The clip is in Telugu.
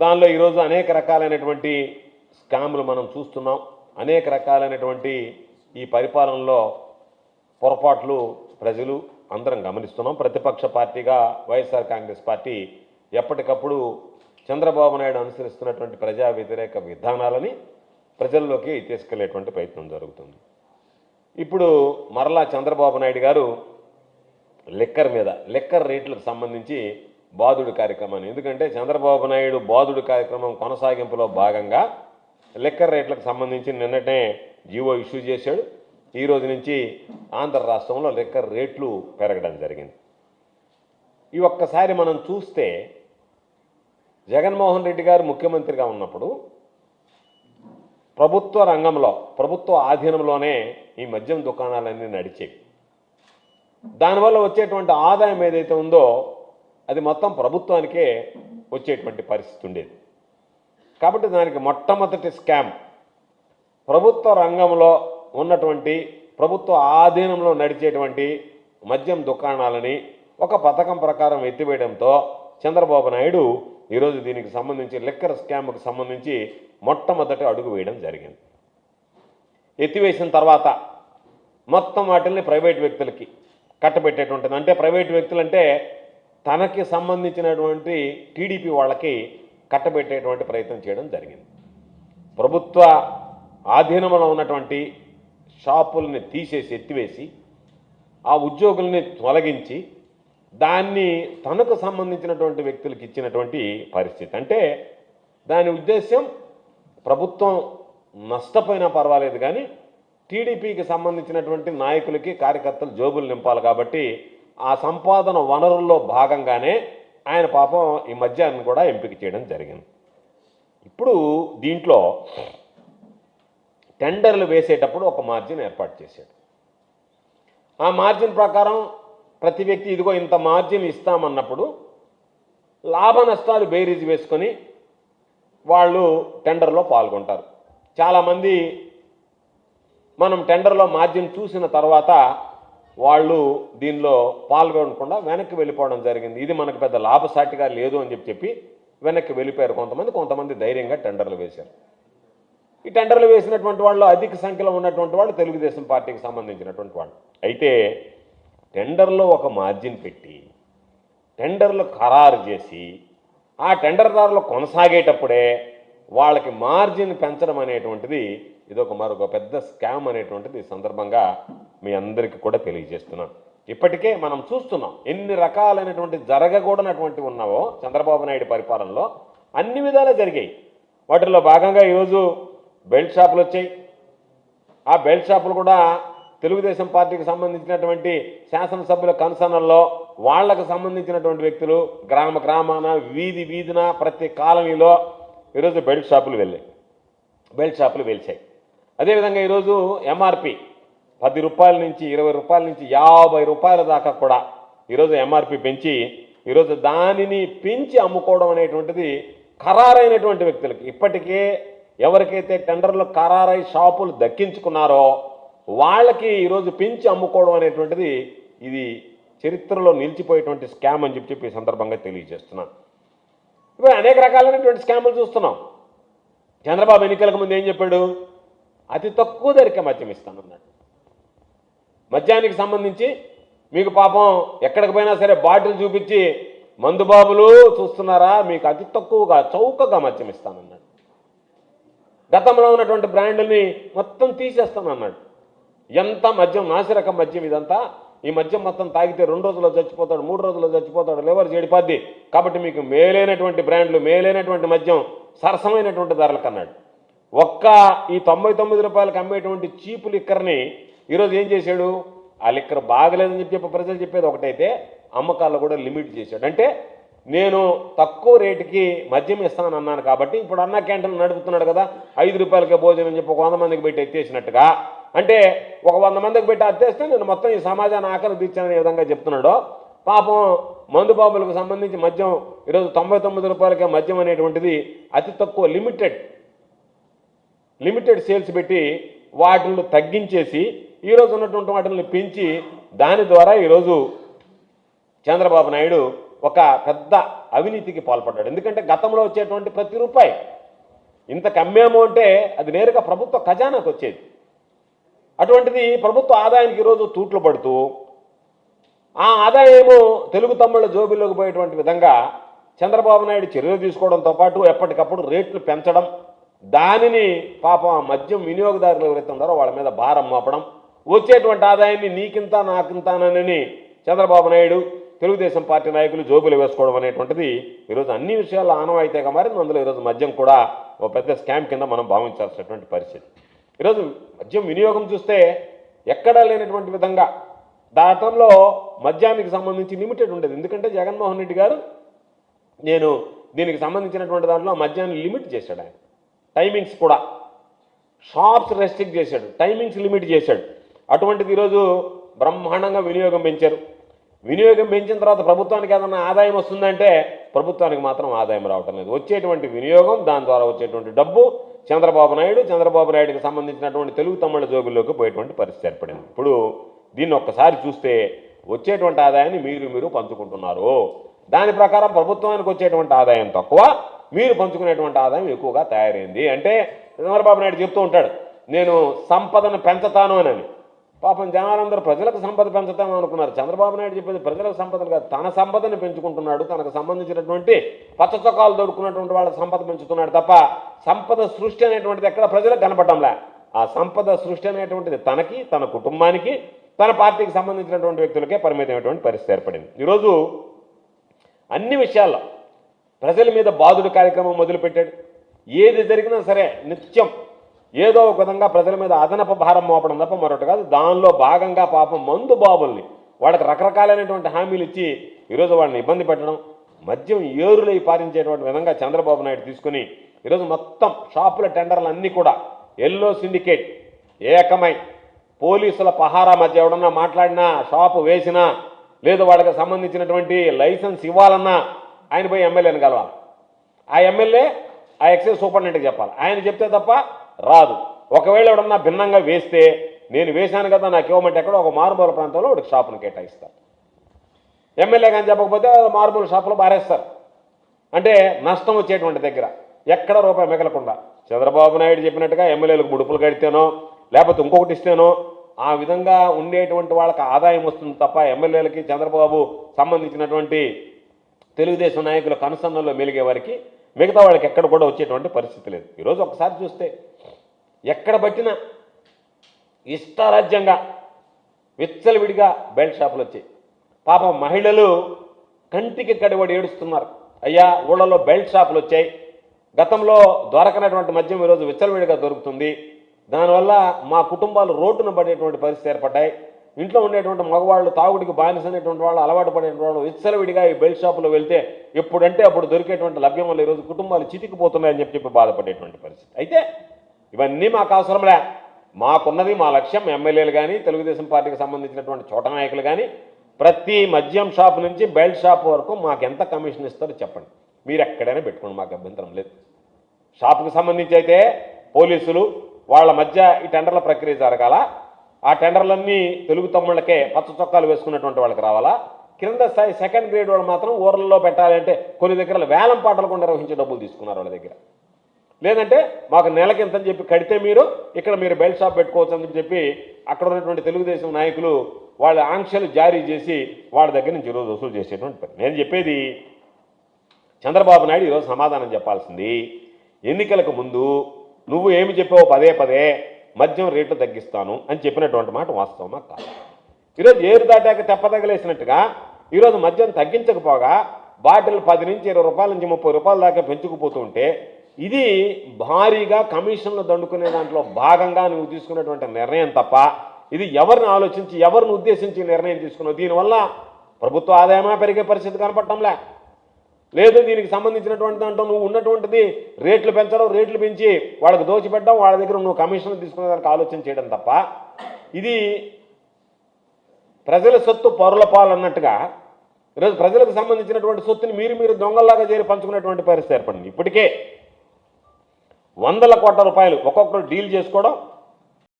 దానిలో ఈరోజు అనేక రకాలైనటువంటి స్కాములు మనం చూస్తున్నాం. అనేక రకాలైనటువంటి ఈ పరిపాలనలో పొరపాట్లు ప్రజలు అందరం గమనిస్తున్నాం. ప్రతిపక్ష పార్టీగా వైఎస్ఆర్ కాంగ్రెస్ పార్టీ ఎప్పటికప్పుడు చంద్రబాబు నాయుడు అనుసరిస్తున్నటువంటి ప్రజా వ్యతిరేక విధానాలని ప్రజల్లోకి తీసుకెళ్లేటువంటి ప్రయత్నం జరుగుతుంది. ఇప్పుడు మరలా చంద్రబాబు నాయుడు గారు లిక్కర్ రేట్లకు సంబంధించి బాదుడు కార్యక్రమాన్ని, ఎందుకంటే చంద్రబాబు నాయుడు బాదుడు కార్యక్రమం కొనసాగింపులో భాగంగా లిక్కర్ రేట్లకు సంబంధించి నిన్ననే జీవో ఇష్యూ చేశాడు. ఈ రోజు నుంచి ఆంధ్ర రాష్ట్రంలో లిక్కర్ రేట్లు పెరగడం జరిగింది. ఈ ఒక్కసారి మనం చూస్తే జగన్మోహన్ రెడ్డి గారు ముఖ్యమంత్రిగా ఉన్నప్పుడు ప్రభుత్వ రంగంలో, ప్రభుత్వ ఆధీనంలోనే ఈ మద్యం దుకాణాలన్నీ నడిచేవి. దానివల్ల వచ్చేటువంటి ఆదాయం ఏదైతే ఉందో అది మొత్తం ప్రభుత్వానికే వచ్చేటువంటి పరిస్థితి ఉండేది. కాబట్టి దానికి మొట్టమొదటి స్కామ్ ప్రభుత్వ రంగంలో ఉన్నటువంటి, ప్రభుత్వ ఆధీనంలో నడిచేటువంటి మద్యం దుకాణాలని ఒక పథకం ప్రకారం ఎత్తివేయడంతో చంద్రబాబు నాయుడు ఈరోజు దీనికి సంబంధించి లిక్కర్ స్కామ్కి సంబంధించి మొట్టమొదటి అడుగు వేయడం జరిగింది. ఎత్తివేసిన తర్వాత మొత్తం వాటిని ప్రైవేట్ వ్యక్తులకి కట్టబెట్టేటువంటిది. అంటే ప్రైవేట్ వ్యక్తులు అంటే తనకి సంబంధించినటువంటి టీడీపీ వాళ్ళకి కట్టబెట్టేటువంటి ప్రయత్నం చేయడం జరిగింది. ప్రభుత్వ ఆధీనంలో ఉన్నటువంటి షాపుల్ని తీసేసి ఎత్తివేసి ఆ ఉద్యోగుల్ని తొలగించి దాన్ని తనకు సంబంధించినటువంటి వ్యక్తులకు ఇచ్చినటువంటి పరిస్థితి. అంటే దాని ఉద్దేశం ప్రభుత్వం నష్టపోయినా పర్వాలేదు కానీ టీడీపీకి సంబంధించినటువంటి నాయకులకి, కార్యకర్తలు జోబులు నింపాలి కాబట్టి ఆ సంపాదన వనరుల్లో భాగంగానే ఆయన పాపం ఈ మద్యాన్ని కూడా ఎంపిక చేయడం జరిగింది. ఇప్పుడు దీంట్లో టెండర్లు వేసేటప్పుడు ఒక మార్జిన్ ఏర్పాటు చేశాడు. ఆ మార్జిన్ ప్రకారం ప్రతి వ్యక్తి ఇదిగో ఇంత మార్జిన్ ఇస్తామన్నప్పుడు లాభ నష్టాలు బేరీజ్ వేసుకొని వాళ్ళు టెండర్లో పాల్గొంటారు. చాలామంది మనం టెండర్లో మార్జిన్ చూసిన తర్వాత వాళ్ళు దీనిలో పాల్గొనకుండా వెనక్కి వెళ్ళిపోవడం జరిగింది. ఇది మనకు పెద్ద లాభసాటిగా లేదు అని చెప్పి వెనక్కి వెళ్ళిపోయారు కొంతమంది ధైర్యంగా టెండర్లు వేశారు. ఈ టెండర్లు వేసినటువంటి వాళ్ళు అధిక సంఖ్యలో ఉన్నటువంటి వాళ్ళు తెలుగుదేశం పార్టీకి సంబంధించినటువంటి వాళ్ళు. అయితే టెండర్లో ఒక మార్జిన్ పెట్టి టెండర్లు ఖరారు చేసి ఆ టెండర్దారులు కొనసాగేటప్పుడే వాళ్ళకి మార్జిన్ పెంచడం అనేటువంటిది ఇదొక మరొక పెద్ద స్కామ్ అనేటువంటిది ఈ సందర్భంగా మీ అందరికీ కూడా తెలియజేస్తున్నాను. ఇప్పటికే మనం చూస్తున్నాం ఎన్ని రకాలైనటువంటి జరగకూడనటువంటి ఉన్నావో చంద్రబాబు నాయుడు పరిపాలనలో అన్ని విధాలా జరిగాయి. వాటిల్లో భాగంగా ఈరోజు బెల్ట్ షాపులు వచ్చాయి. ఆ బెల్ట్ షాపులు కూడా తెలుగుదేశం పార్టీకి సంబంధించినటువంటి శాసనసభ్యుల కన్సర్న్లో వాళ్లకు సంబంధించినటువంటి వ్యక్తులు గ్రామాన వీధిన ప్రతి కాలనీలో ఈరోజు బెల్ట్ షాపులు వెలిచాయి. అదేవిధంగా ఈరోజు ఎంఆర్పి 10 రూపాయల నుంచి 20 రూపాయల నుంచి 50 రూపాయల దాకా కూడా ఈరోజు ఎంఆర్పి పెంచి ఈరోజు దానిని పెంచి అమ్ముకోవడం అనేటువంటిది ఖరారైనటువంటి వ్యక్తులకి, ఇప్పటికే ఎవరికైతే టెండర్లు ఖరారై షాపులు దక్కించుకున్నారో వాళ్ళకి ఈరోజు పెంచి అమ్ముకోవడం అనేటువంటిది ఇది చరిత్రలో నిలిచిపోయేటువంటి స్కామ్ అని చెప్పి ఈ సందర్భంగా తెలియజేస్తున్నాను. ఇప్పుడు అనేక రకాలైనటువంటి స్కాములు చూస్తున్నాం. చంద్రబాబు ఎన్నికలకు ముందు ఏం చెప్పాడు? అతి తక్కువ ధరకే మద్యం ఇస్తానన్నాడు. మద్యానికి సంబంధించి మీకు పాపం ఎక్కడికి పోయినా సరే బాటిల్ చూపించి మందుబాబులు చూస్తున్నారా, మీకు అతి తక్కువగా చౌకగా మద్యం ఇస్తానన్నాడు. గతంలో ఉన్నటువంటి బ్రాండ్ని మొత్తం తీసేస్తానన్నాడు. ఎంత మద్యం, నాసిరకం మద్యం ఇదంతా. ఈ మద్యం మొత్తం తాగితే 2 రోజుల్లో చచ్చిపోతాడు, 3 రోజుల్లో చచ్చిపోతాడు, లివర్ చెడిపోద్ది. కాబట్టి మీకు మేలైనటువంటి బ్రాండ్లు, మేలైనటువంటి మద్యం సరసమైనటువంటి ధరలకు అన్నాడు. ఒక్క ఈ 99 రూపాయలకు అమ్మేటువంటి చీపు లిక్కర్ని ఈరోజు ఏం చేశాడు? ఆ లిక్కర్ బాగలేదని చెప్పి ప్రజలు చెప్పేది ఒకటైతే అమ్మకాల్లో కూడా లిమిట్ చేశాడు. అంటే నేను తక్కువ రేటుకి మద్యం ఇస్తానన్నాను కాబట్టి ఇప్పుడు అన్న క్యాంటీన్లు నడుపుతున్నాడు కదా, 5 రూపాయలకే భోజనం అని చెప్పి 100 మందికి పెట్టి ఎత్తేసినట్టుగా, అంటే ఒక 100 మందికి పెట్టి ఎత్తేస్తే నేను మొత్తం ఈ సమాజాన్ని ఆకలి తీర్చాననే విధంగా చెప్తున్నాడు. పాపం మందుబాబులకు సంబంధించి మద్యం ఈరోజు 99 రూపాయలకే మద్యం అనేటువంటిది అతి తక్కువ లిమిటెడ్ సేల్స్ పెట్టి వాటిని తగ్గించేసి ఈరోజు ఉన్నటువంటి వాటిని పెంచి దాని ద్వారా ఈరోజు చంద్రబాబు నాయుడు ఒక పెద్ద అవినీతికి పాల్పడ్డాడు. ఎందుకంటే గతంలో వచ్చేటువంటి ప్రతి రూపాయి ఇంతకు అమ్మేమో అంటే అది నేరుగా ప్రభుత్వ ఖజానాకు వచ్చేది. అటువంటిది ప్రభుత్వ ఆదాయానికి ఈరోజు తూట్లు పడుతూ ఆ ఆదాయమేమో తెలుగు తమ్ముళ్ళ జోబిల్లోకి పోయేటువంటి విధంగా చంద్రబాబు నాయుడు చర్యలు తీసుకోవడంతో పాటు ఎప్పటికప్పుడు రేట్లు పెంచడం, దానిని పాపం ఆ మద్యం వినియోగదారులు ఎవరైతే ఉన్నారో వాళ్ళ మీద భారం మోపడం, వచ్చేటువంటి ఆదాయాన్ని నీకింత నాకింతానని చంద్రబాబు నాయుడు తెలుగుదేశం పార్టీ నాయకులు జోబులు వేసుకోవడం అనేటువంటిది ఈరోజు అన్ని విషయాల్లో ఆనవాయితీగా మారింది. అందులో ఈరోజు మద్యం కూడా ఒక పెద్ద స్కామ్ కింద మనం భావించాల్సినటువంటి పరిస్థితి. ఈరోజు మద్యం వినియోగం చూస్తే ఎక్కడా లేనటువంటి విధంగా దాటంలో మద్యానికి సంబంధించి లిమిటెడ్ ఉండేది. ఎందుకంటే జగన్మోహన్ రెడ్డి గారు నేను దీనికి సంబంధించినటువంటి దాంట్లో మద్యాన్ని లిమిట్ చేశాడు. ఆయన టైమింగ్స్ కూడా షాప్స్ రెస్ట్రిక్ట్ చేశాడు, టైమింగ్స్ లిమిట్ చేశాడు. అటువంటిది ఈరోజు బ్రహ్మాండంగా వినియోగం పెంచారు. వినియోగం పెంచిన తర్వాత ప్రభుత్వానికి ఏదైనా ఆదాయం వస్తుందంటే ప్రభుత్వానికి మాత్రం ఆదాయం రావటం లేదు. వచ్చేటువంటి వినియోగం, దాని ద్వారా వచ్చేటువంటి డబ్బు చంద్రబాబు నాయుడుకి సంబంధించినటువంటి తెలుగు తమ్ముళ్ళ జోబుల్లోకి పోయేటువంటి పరిస్థితి ఏర్పడింది. ఇప్పుడు దీన్ని ఒక్కసారి చూస్తే వచ్చేటువంటి ఆదాయాన్ని మీరు పంచుకుంటున్నారు. దాని ప్రకారం ప్రభుత్వానికి వచ్చేటువంటి ఆదాయం తక్కువ, మీరు పంచుకునేటువంటి ఆదాయం ఎక్కువగా తయారైంది. అంటే చంద్రబాబు నాయుడు చెప్తూ ఉంటాడు, నేను సంపదను పెంచుతాను అని. పాపం జనాలందరూ ప్రజలకు సంపద పెంచుతాము అనుకున్నారు. చంద్రబాబు నాయుడు చెప్పేది ప్రజలకు సంపదను కాదు, తన సంపదను పెంచుకుంటున్నాడు. తనకు సంబంధించినటువంటి పచ్చ చొక్కాలు దొరుకుతున్నటువంటి వాళ్ళ సంపద పెంచుతున్నాడు తప్ప సంపద సృష్టి అనేటువంటిది ఎక్కడ ప్రజలకు కనపడంలే. ఆ సంపద సృష్టి అనేటువంటిది తనకి, తన కుటుంబానికి, తన పార్టీకి సంబంధించినటువంటి వ్యక్తులకే పరిమితమైనటువంటి పరిస్థితి ఏర్పడింది. ఈరోజు అన్ని విషయాల్లో ప్రజల మీద బాధుడు కార్యక్రమం మొదలుపెట్టాడు. ఏది జరిగినా సరే నిత్యం ఏదో ఒక విధంగా ప్రజల మీద అదనపు భారం మోపడం తప్ప మరొకటి కాదు. దానిలో భాగంగా పాపం మందు బాబుల్ని వాళ్ళకి రకరకాలైనటువంటి హామీలు ఇచ్చి ఈరోజు వాళ్ళని ఇబ్బంది పెట్టడం, మద్యం ఏరులై పారించేటువంటి విధంగా చంద్రబాబు నాయుడు తీసుకుని ఈరోజు మొత్తం షాపుల టెండర్లు అన్నీ కూడా ఎల్లో సిండికేట్ ఏకమై పోలీసుల పహారా మధ్య ఎవడన్నా మాట్లాడినా, షాపు వేసినా, లేదు వాళ్ళకి సంబంధించినటువంటి లైసెన్స్ ఇవ్వాలన్నా ఆయన పోయి ఎమ్మెల్యేని కలవాలి. ఆ ఎమ్మెల్యే ఆ ఎక్సైజ్ సూపరింటెండెంట్కి చెప్పాలి. ఆయన చెప్తే తప్ప రాదు. ఒకవేళ ఎవడన్నా భిన్నంగా వేస్తే నేను వేశాను కదా నాకు ఇవ్వమంటే ఎక్కడో ఒక మారుమూల ప్రాంతంలో వాడికి షాపును కేటాయిస్తారు. ఎమ్మెల్యే కానీ చెప్పకపోతే మారుమూల షాపులో బారేస్తారు. అంటే నష్టం వచ్చేటువంటి దగ్గర ఎక్కడ రూపాయి మిగలకుండా చంద్రబాబు నాయుడు చెప్పినట్టుగా ఎమ్మెల్యేలకు ముడుపులు కడితేనో లేకపోతే ఇంకొకటి ఇస్తేనో ఆ విధంగా ఉండేటువంటి వాళ్ళకి ఆదాయం వస్తుంది తప్ప ఎమ్మెల్యేలకి చంద్రబాబు సంబంధించినటువంటి తెలుగుదేశం నాయకుల కనుసన్నల్లో మెలిగే వారికి మిగతా వాళ్ళకి ఎక్కడ కూడా వచ్చేటువంటి పరిస్థితి లేదు. ఈరోజు ఒకసారి చూస్తే ఎక్కడ పట్టినా ఇష్టారాజ్యంగా విచ్చలవిడిగా బెల్ట్ షాపులు వచ్చాయి. పాపం మహిళలు కంటికి కడివడి ఏడుస్తున్నారు. అయ్యా ఊళ్ళలో బెల్ట్ షాపులు వచ్చాయి, గతంలో దొరకనటువంటి మద్యం ఈరోజు విచ్చలవిడిగా దొరుకుతుంది, దానివల్ల మా కుటుంబాలు రోడ్డున పడేటువంటి పరిస్థితి ఏర్పడ్డాయి. ఇంట్లో ఉండేటువంటి మగవాళ్ళు తాగుడికి బానిసనేటువంటి వాళ్ళు, అలవాటు పడేటువంటి వాళ్ళు విచ్చలవిడిగా ఈ బెల్ట్ షాపులో వెళ్తే ఎప్పుడంటే అప్పుడు దొరికేటువంటి లభ్యం వల్ల ఈరోజు కుటుంబాలు చితికిపోతున్నాయని చెప్పి బాధపడేటువంటి పరిస్థితి. అయితే ఇవన్నీ మాకు అవసరంలే, మాకున్నది మా లక్ష్యం. ఎమ్మెల్యేలు కానీ తెలుగుదేశం పార్టీకి సంబంధించినటువంటి చోట నాయకులు కానీ ప్రతి మద్యం షాపు నుంచి బెల్ట్ షాప్ వరకు మాకు ఎంత కమిషన్ ఇస్తారో చెప్పండి, మీరు ఎక్కడైనా పెట్టుకోండి, మాకు అభ్యంతరం లేదు. షాపుకి సంబంధించి అయితే పోలీసులు వాళ్ళ మధ్య ఈ టెండర్ల ప్రక్రియ జరగాల. ఆ టెండర్లన్నీ తెలుగు తమ్ముళ్ళకే పచ్చ చొక్కాలు వేసుకున్నటువంటి వాళ్ళకి రావాలా. కింద స్థాయి సెకండ్ గ్రేడ్ వాళ్ళు మాత్రం ఊర్లలో పెట్టాలంటే కొన్ని దగ్గర వేలం పాటలు కూడా నిర్వహించే డబ్బులు తీసుకున్నారు వాళ్ళ దగ్గర. లేదంటే మాకు నెలకి ఎంతని చెప్పి కడితే ఇక్కడ మీరు బెల్ట్ షాప్ పెట్టుకోవచ్చు అని చెప్పి అక్కడ ఉన్నటువంటి తెలుగుదేశం నాయకులు వాళ్ళ ఆంక్షలు జారీ చేసి వాళ్ళ దగ్గర నుంచి ఈరోజు వసూలు చేసేటువంటి పని. నేను చెప్పేది చంద్రబాబు నాయుడు ఈరోజు సమాధానం చెప్పాల్సింది, ఎన్నికలకు ముందు నువ్వు ఏమి చెప్పావు పదే మద్యం రేట్లు తగ్గిస్తాను అని చెప్పినటువంటి మాట వాస్తవమా కాదు? ఈరోజు ఏరు దాటాక తెప్పతగలేసినట్టుగా ఈరోజు మద్యం తగ్గించకపోగా బాటిల్ 10 నుంచి 20 రూపాయల నుంచి 30 రూపాయల దాకా పెంచుకుపోతుంటే ఇది భారీగా కమిషన్లు దండుకునే దాంట్లో భాగంగా నువ్వు తీసుకున్నటువంటి నిర్ణయం తప్ప ఇది ఎవరిని ఆలోచించి ఎవరిని ఉద్దేశించి నిర్ణయం తీసుకున్నావు? దీనివల్ల ప్రభుత్వ ఆదాయమా పెరిగే పరిస్థితి కనపడటంలే. లేదు దీనికి సంబంధించినటువంటి దాంట్లో నువ్వు ఉన్నటువంటిది రేట్లు పెంచడం, రేట్లు పెంచి వాళ్ళకి దోచిపెట్టడం, వాళ్ళ దగ్గర నువ్వు కమిషన్లు తీసుకునే దానికి ఆలోచన చేయడం తప్ప ఇది ప్రజల సొత్తు పౌరుల పాలు అన్నట్టుగా ఈరోజు ప్రజలకు సంబంధించినటువంటి సొత్తుని మీరు దొంగల్లాగా చేరి పంచుకునేటువంటి పరిస్థితి ఏర్పడింది. ఇప్పటికే 100 కోట్ల రూపాయలు ఒక్కొక్కరు డీల్ చేసుకోవడం,